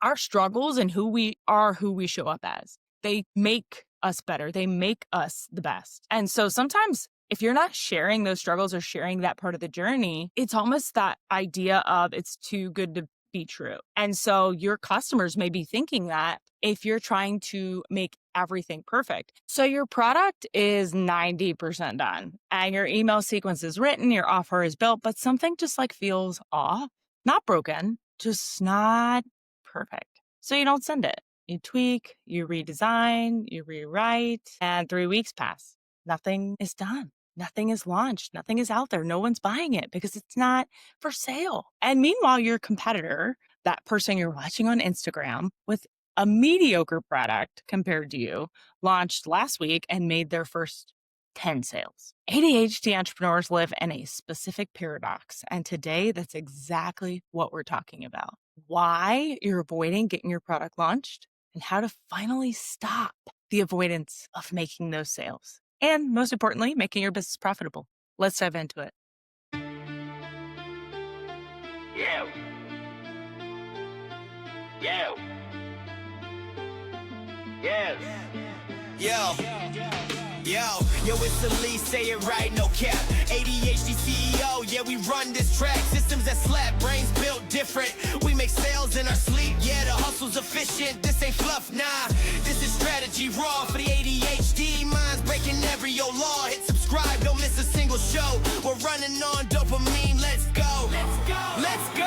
our struggles and who we are, who we show up as. They make us better. They make us the best. And so sometimes if you're not sharing those struggles or sharing that part of the journey, it's almost that idea of it's too good to be true. And so your customers may be thinking that if you're trying to make everything perfect. So your product is 90% done and your email sequence is written, your offer is built, but something just like feels off, not broken, just not perfect. So you don't send it. You tweak, you redesign, you rewrite, and 3 weeks pass. Nothing is done. Nothing is launched. Nothing is out there. No one's buying it because it's not for sale. And meanwhile, your competitor, that person you're watching on Instagram with a mediocre product compared to you, launched last week and made their first 10 sales. ADHD entrepreneurs live in a specific paradox. And today, that's exactly what we're talking about. Why you're avoiding getting your product launched and how to finally stop the avoidance of making those sales. And most importantly, making your business profitable. Let's dive into it. Yeah. Yeah. Yes. Yo, it's Alyece, say it right, no cap. ADHD CEO, yeah, we run this track. Systems that slap, brains built different. We make sales in our sleep, yeah, the hustle's efficient. This ain't fluff, nah, this is strategy raw for the ADHD. Minds breaking every law. Hit subscribe, don't miss a single show. We're running on dopamine, let's go. Let's go. Let's go.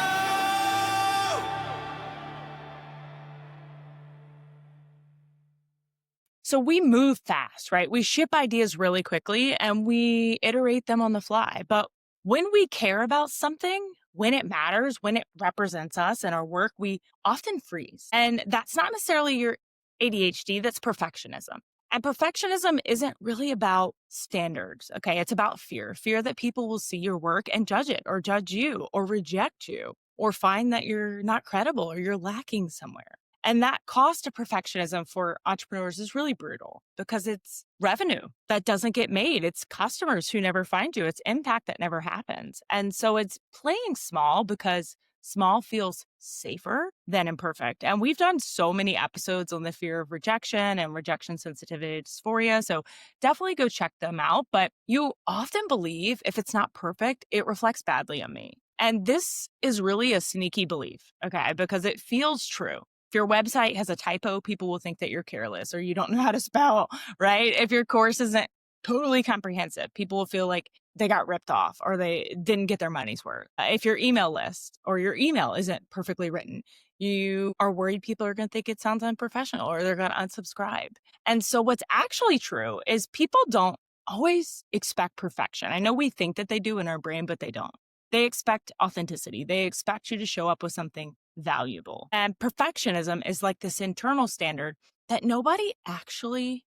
So we move fast, right? We ship ideas really quickly and we iterate them on the fly. But when we care about something, when it matters, when it represents us and our work, we often freeze. And that's not necessarily your ADHD, that's perfectionism. And perfectionism isn't really about standards, okay? It's about fear that people will see your work and judge it or judge you or reject you or find that you're not credible or you're lacking somewhere. And that cost of perfectionism for entrepreneurs is really brutal because it's revenue that doesn't get made. It's customers who never find you. It's impact that never happens. And so it's playing small because small feels safer than imperfect. And we've done so many episodes on the fear of rejection and rejection sensitivity to dysphoria. So definitely go check them out. But you often believe if it's not perfect, it reflects badly on me. And this is really a sneaky belief, okay, because it feels true. If your website has a typo, people will think that you're careless or you don't know how to spell, right? If your course isn't totally comprehensive, people will feel like they got ripped off or they didn't get their money's worth. If your email list or your email isn't perfectly written, you are worried people are going to think it sounds unprofessional or they're going to unsubscribe. And so what's actually true is people don't always expect perfection. I know we think that they do in our brain, but they don't. They expect authenticity. They expect you to show up with something valuable. And perfectionism is like this internal standard that nobody actually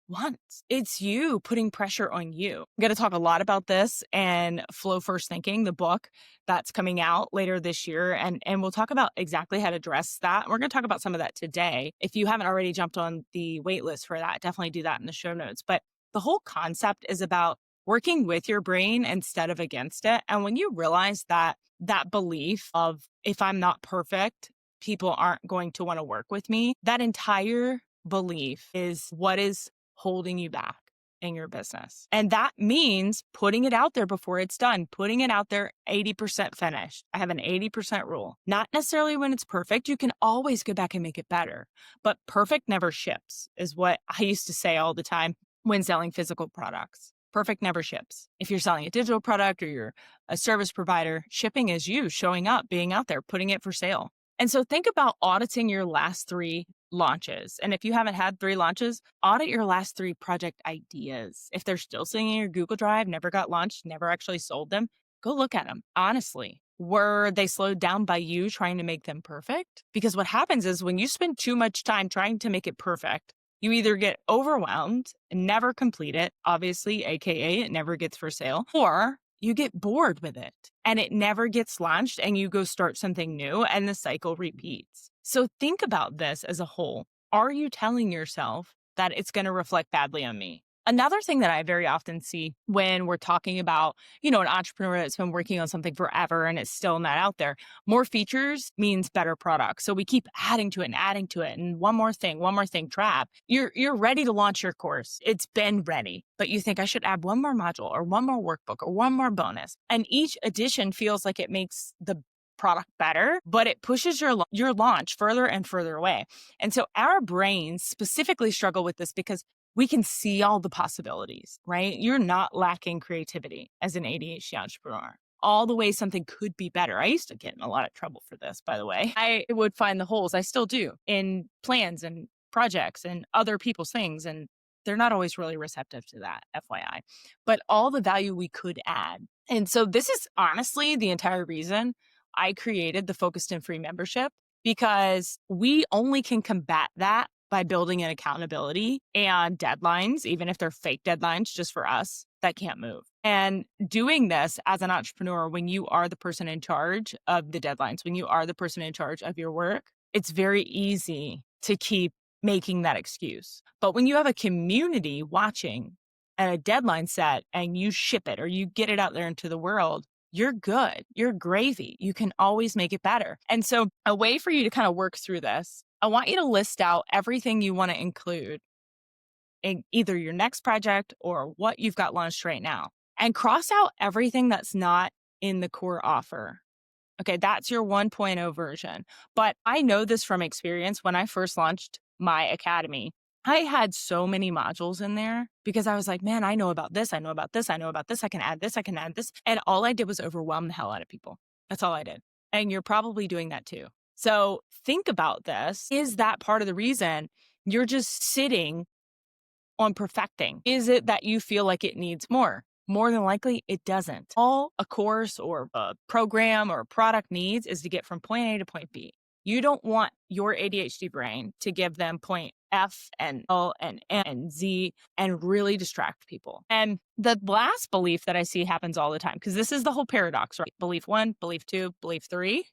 wants. It's you putting pressure on you. I'm going to talk a lot about this and Flow First Thinking, the book that's coming out later this year. And we'll talk about exactly how to address that. We're going to talk about some of that today. If you haven't already jumped on the wait list for that, definitely do that in the show notes. But the whole concept is about working with your brain instead of against it. And when you realize that belief of if I'm not perfect, people aren't going to want to work with me, that entire belief is what is holding you back in your business. And that means putting it out there before it's done, putting it out there 80% finished. I have an 80% rule. Not necessarily when it's perfect. You can always go back and make it better. But perfect never ships is what I used to say all the time when selling physical products. Perfect never ships. If you're selling a digital product or you're a service provider, shipping is you showing up, being out there, putting it for sale. And so think about auditing your last 3 launches. And if you haven't had 3 launches, audit your last 3 project ideas. If they're still sitting in your Google Drive, never got launched, never actually sold them, go look at them. Honestly, were they slowed down by you trying to make them perfect? Because what happens is when you spend too much time trying to make it perfect, you either get overwhelmed and never complete it, obviously, AKA it never gets for sale, or you get bored with it and it never gets launched and you go start something new and the cycle repeats. So think about this as a whole. Are you telling yourself that it's going to reflect badly on me? Another thing that I very often see when we're talking about, an entrepreneur that's been working on something forever and it's still not out there, more features means better products. So we keep adding to it and adding to it. And one more thing, trap. You're ready to launch your course. It's been ready, but you think I should add one more module or one more workbook or one more bonus. And each addition feels like it makes the product better, but it pushes your launch further and further away. And so our brains specifically struggle with this because we can see all the possibilities, right? You're not lacking creativity as an ADHD entrepreneur. All the ways something could be better. I used to get in a lot of trouble for this, by the way. I would find the holes, I still do, in plans and projects and other people's things. And they're not always really receptive to that, FYI. But all the value we could add. And so this is honestly the entire reason I created the Focused and Free membership, because we only can combat that by building in accountability and deadlines, even if they're fake deadlines just for us that can't move. And doing this as an entrepreneur, when you are the person in charge of the deadlines, when you are the person in charge of your work, it's very easy to keep making that excuse. But when you have a community watching and a deadline set and you ship it or you get it out there into the world, you're good. You're gravy. You can always make it better. And so a way for you to kind of work through this, I want you to list out everything you want to include in either your next project or what you've got launched right now, and cross out everything that's not in the core offer. Okay, that's your 1.0 version. But I know this from experience. When I first launched my academy, I had so many modules in there because I was like, man, I know about this. I know about this. I know about this. I can add this. I can add this. And all I did was overwhelm the hell out of people. That's all I did. And you're probably doing that too. So think about this. Is that part of the reason you're just sitting on perfecting? Is it that you feel like it needs more? More than likely, it doesn't. All a course or a program or a product needs is to get from point A to point B. You don't want your ADHD brain to give them point F and L and N and Z and really distract people. And the last belief that I see happens all the time, because this is the whole paradox, right? Belief 1, belief 2, belief 3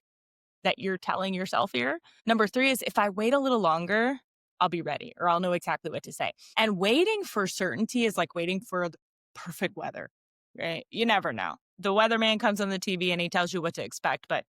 that you're telling yourself here. Number 3 is, if I wait a little longer, I'll be ready, or I'll know exactly what to say. And waiting for certainty is like waiting for the perfect weather, right? You never know. The weatherman comes on the TV and he tells you what to expect, but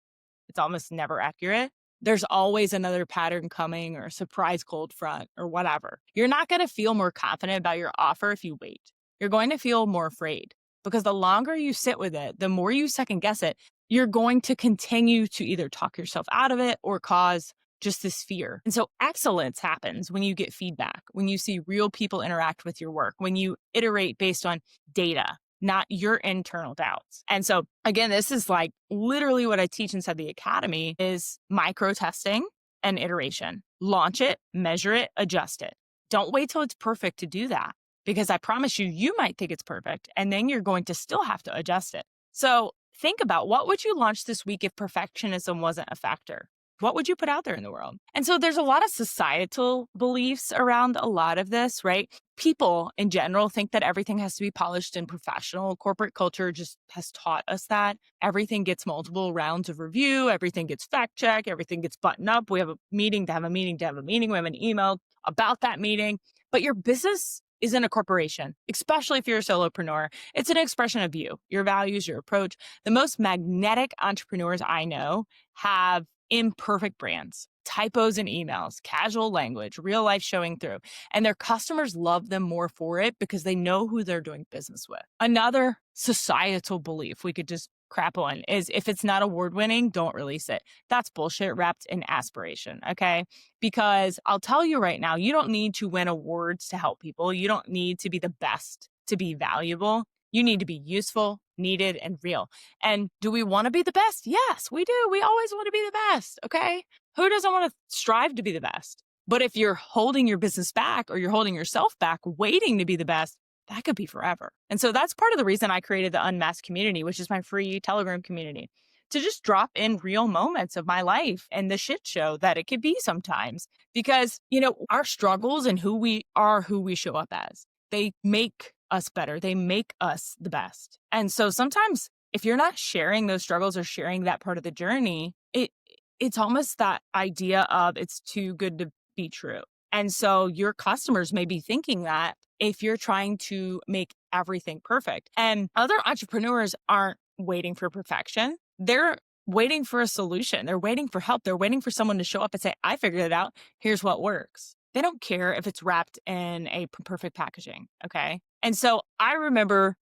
it's almost never accurate. There's always another pattern coming or a surprise cold front or whatever. You're not going to feel more confident about your offer if you wait. You're going to feel more afraid, because the longer you sit with it, the more you second guess it, you're going to continue to either talk yourself out of it or cause just this fear. And so excellence happens when you get feedback, when you see real people interact with your work, when you iterate based on data, not your internal doubts. And so again, this is like literally what I teach inside the academy is micro testing and iteration. Launch it, measure it, adjust it. Don't wait till it's perfect to do that, because I promise you might think it's perfect and then you're going to still have to adjust it. So think about, what would you launch this week if perfectionism wasn't a factor? What would you put out there in the world? And so there's a lot of societal beliefs around a lot of this, right? People in general think that everything has to be polished and professional. Corporate culture just has taught us that. Everything gets multiple rounds of review. Everything gets fact checked. Everything gets buttoned up. We have a meeting to have a meeting to have a meeting. We have an email about that meeting. But your business isn't a corporation, especially if you're a solopreneur. It's an expression of you, your values, your approach. The most magnetic entrepreneurs I know have imperfect brands, typos in emails, casual language, real life showing through. And their customers love them more for it because they know who they're doing business with. Another societal belief we could just crap on is, if it's not award winning, don't release it. That's bullshit wrapped in aspiration, okay? Because I'll tell you right now, you don't need to win awards to help people. You don't need to be the best to be valuable. You need to be useful, needed, and real. And do we want to be the best? Yes, we do. We always want to be the best, okay? Who doesn't want to strive to be the best? But if you're holding your business back or you're holding yourself back, waiting to be the best, that could be forever. And so that's part of the reason I created the Unmasked community, which is my free Telegram community, to just drop in real moments of my life and the shit show that it could be sometimes. Because, our struggles and who we are, who we show up as, they make us better. They make us the best. And so sometimes if you're not sharing those struggles or sharing that part of the journey, it's almost that idea of it's too good to be true. And so your customers may be thinking that, if you're trying to make everything perfect. And other entrepreneurs aren't waiting for perfection. They're waiting for a solution. They're waiting for help. They're waiting for someone to show up and say, I figured it out. Here's what works. They don't care if it's wrapped in a perfect packaging. Okay. And so I remember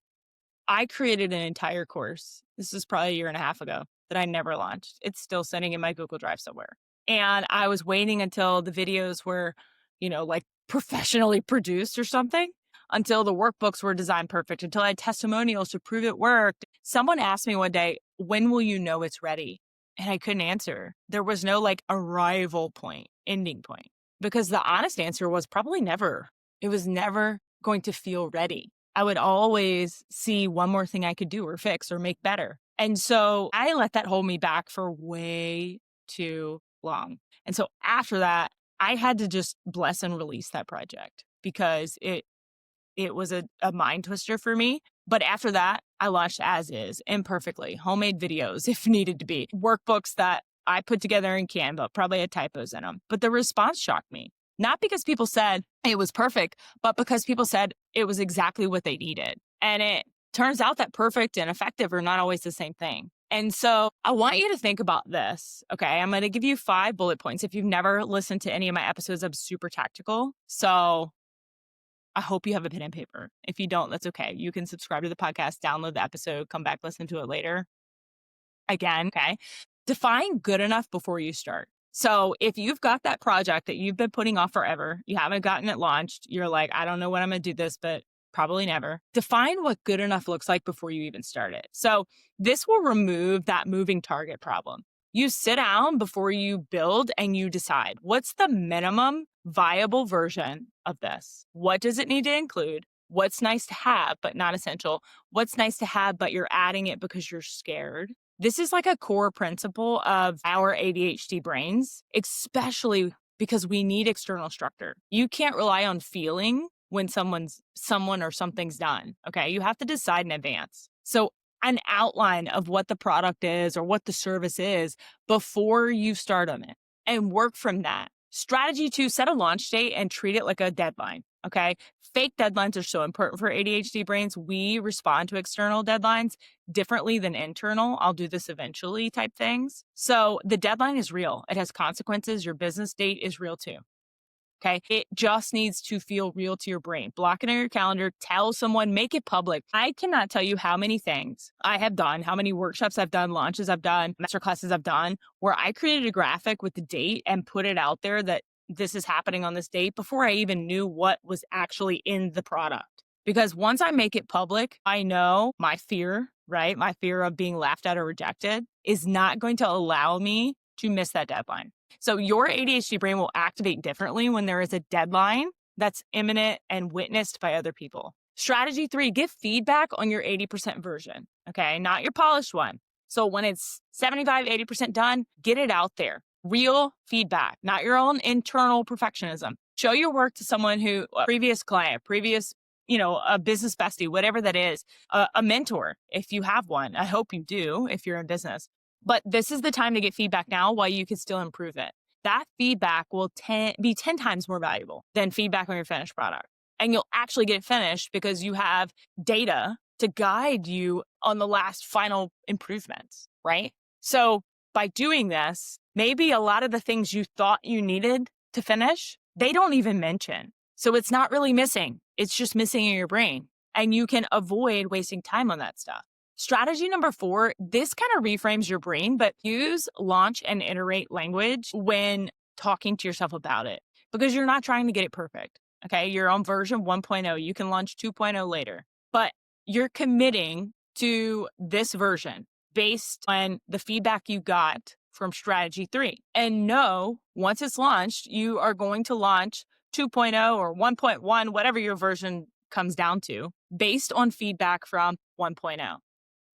I created an entire course. This is probably a year and a half ago that I never launched. It's still sitting in my Google Drive somewhere. And I was waiting until the videos were, like professionally produced or something, until the workbooks were designed perfect, until I had testimonials to prove it worked. Someone asked me one day, when will you know it's ready? And I couldn't answer. There was no like arrival point, ending point, because the honest answer was probably never. It was never going to feel ready. I would always see one more thing I could do or fix or make better. And so I let that hold me back for way too long. And so after that, I had to just bless and release that project because it was a mind twister for me. But after that, I launched as is, imperfectly, homemade videos if needed to be, workbooks that I put together in Canva, probably had typos in them. But the response shocked me. Not because people said it was perfect, but because people said it was exactly what they needed. And it turns out that perfect and effective are not always the same thing. And so I want you to think about this. Okay. I'm going to give you 5 bullet points. If you've never listened to any of my episodes, I'm super tactical. So I hope you have a pen and paper. If you don't, that's okay. You can subscribe to the podcast, download the episode, come back, listen to it later. Again, okay. Define good enough before you start. So if you've got that project that you've been putting off forever, you haven't gotten it launched, you're like, I don't know when I'm going to do this, but probably never. Define what good enough looks like before you even start it. So this will remove that moving target problem. You sit down before you build and you decide what's the minimum viable version of this? What does it need to include? What's nice to have, but not essential? What's nice to have, but you're adding it because you're scared? This is like a core principle of our ADHD brains, especially because we need external structure. You can't rely on feeling when someone or something's done. Okay. You have to decide in advance. So an outline of what the product is or what the service is before you start on it and work from that. Strategy 2, set a launch date and treat it like a deadline. Okay. Fake deadlines are so important for ADHD brains. We respond to external deadlines differently than internal. I'll do this eventually type things. So the deadline is real. It has consequences. Your business date is real too. Okay. It just needs to feel real to your brain. Block it on your calendar. Tell someone, make it public. I cannot tell you how many things I have done, how many workshops I've done, launches I've done, masterclasses I've done, where I created a graphic with the date and put it out there that this is happening on this date before I even knew what was actually in the product. Because once I make it public, I know my fear, right? My fear of being laughed at or rejected is not going to allow me to miss that deadline. So your ADHD brain will activate differently when there is a deadline that's imminent and witnessed by other people. Strategy 3, give feedback on your 80% version, okay? Not your polished one. So when it's 75, 80% done, get it out there. Real feedback, not your own internal perfectionism. Show your work to someone who, a previous client, a business bestie, whatever that is, a mentor, if you have one. I hope you do if you're in business. But this is the time to get feedback now while you can still improve it. That feedback will be 10 times more valuable than feedback on your finished product. And you'll actually get it finished because you have data to guide you on the last final improvements, right? So by doing this, maybe a lot of the things you thought you needed to finish, they don't even mention. So it's not really missing. It's just missing in your brain. And you can avoid wasting time on that stuff. Strategy number 4, this kind of reframes your brain, but use launch and iterate language when talking to yourself about it because you're not trying to get it perfect. Okay. You're on version 1.0. You can launch 2.0 later, but you're committing to this version based on the feedback you got from strategy 3. And know once it's launched, you are going to launch 2.0 or 1.1, whatever your version comes down to, based on feedback from 1.0.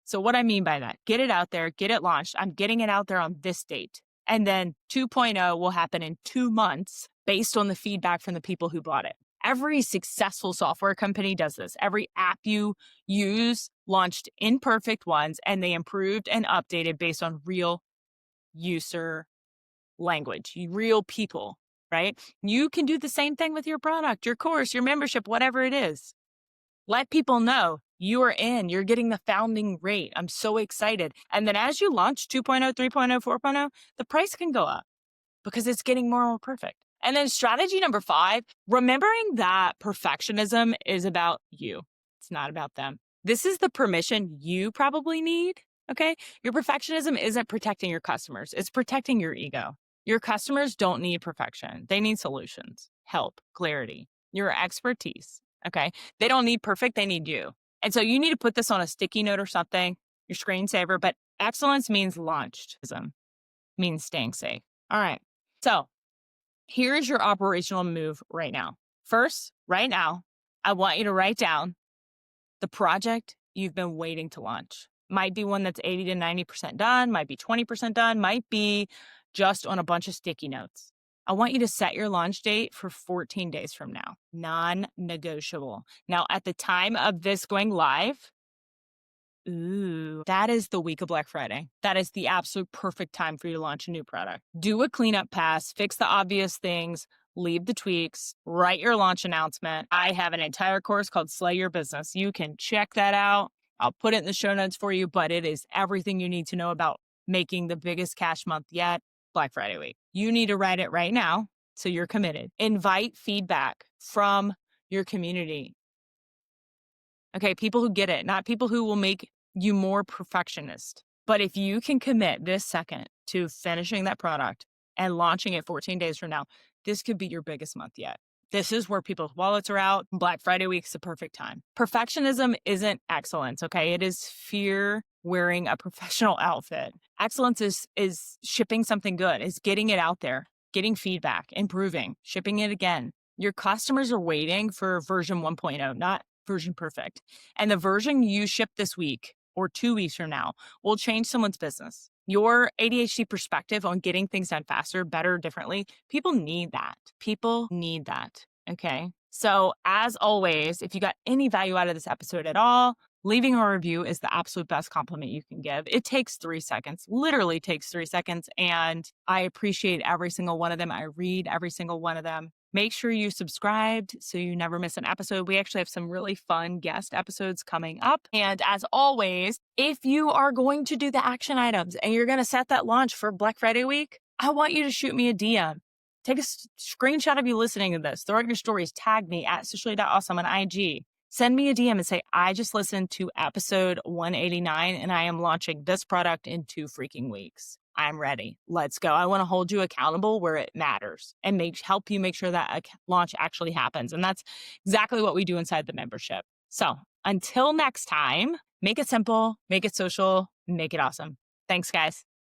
So what I mean by that, get it out there, get it launched. I'm getting it out there on this date. And then 2.0 will happen in 2 months based on the feedback from the people who bought it. Every successful software company does this. Every app you use launched imperfect ones and they improved and updated based on real user language, real people. right? You can do the same thing with your product, your course, your membership, whatever it is. Let people know you are in, you're getting the founding rate. I'm so excited. And then as you launch 2.0, 3.0, 4.0, the price can go up because it's getting more and more perfect. And then strategy number 5, remembering that perfectionism is about you. It's not about them. This is the permission you probably need. Okay. Your perfectionism isn't protecting your customers, it's protecting your ego. Your customers don't need perfection, they need solutions, help, clarity, your expertise. Okay. They don't need perfect, they need you. And so you need to put this on a sticky note or something, your screensaver. But excellence means launched, means staying safe. All right. So here's your operational move right now. First, right now, I want you to write down the project you've been waiting to launch. Might be one that's 80 to 90% done, might be 20% done, might be just on a bunch of sticky notes. I want you to set your launch date for 14 days from now, non-negotiable. Now, at the time of this going live, that is the week of Black Friday. That is the absolute perfect time for you to launch a new product. Do a cleanup pass, fix the obvious things, leave the tweaks, write your launch announcement. I have an entire course called Slay Your Business. You can check that out. I'll put it in the show notes for you, but it is everything you need to know about making the biggest cash month yet, Black Friday week. You need to write it right now so you're committed. Invite feedback from your community. Okay, people who get it, not people who will make you more perfectionist. But if you can commit this second to finishing that product and launching it 14 days from now, this could be your biggest month yet. This is where people's wallets are out. Black Friday week's the perfect time. Perfectionism isn't excellence, okay? It is fear wearing a professional outfit. Excellence is shipping something good, is getting it out there, getting feedback, improving, shipping it again. Your customers are waiting for version 1.0, not version perfect. And the version you ship this week or 2 weeks from now will change someone's business. Your ADHD perspective on getting things done faster, better, differently, people need that. People need that. Okay. So, as always, if you got any value out of this episode at all, leaving a review is the absolute best compliment you can give. It takes 3 seconds, literally takes 3 seconds. And I appreciate every single one of them. I read every single one of them. Make sure you subscribed so you never miss an episode. We actually have some really fun guest episodes coming up. And as always, if you are going to do the action items and you're going to set that launch for Black Friday week, I want you to shoot me a DM. Take a screenshot of you listening to this. Throw out your stories. Tag me at socially.awesome on IG. Send me a DM and say, I just listened to episode 189 and I am launching this product in 2 freaking weeks. I'm ready. Let's go. I want to hold you accountable where it matters and help you make sure that a launch actually happens. And that's exactly what we do inside the membership. So until next time, make it simple, make it social, make it awesome. Thanks, guys.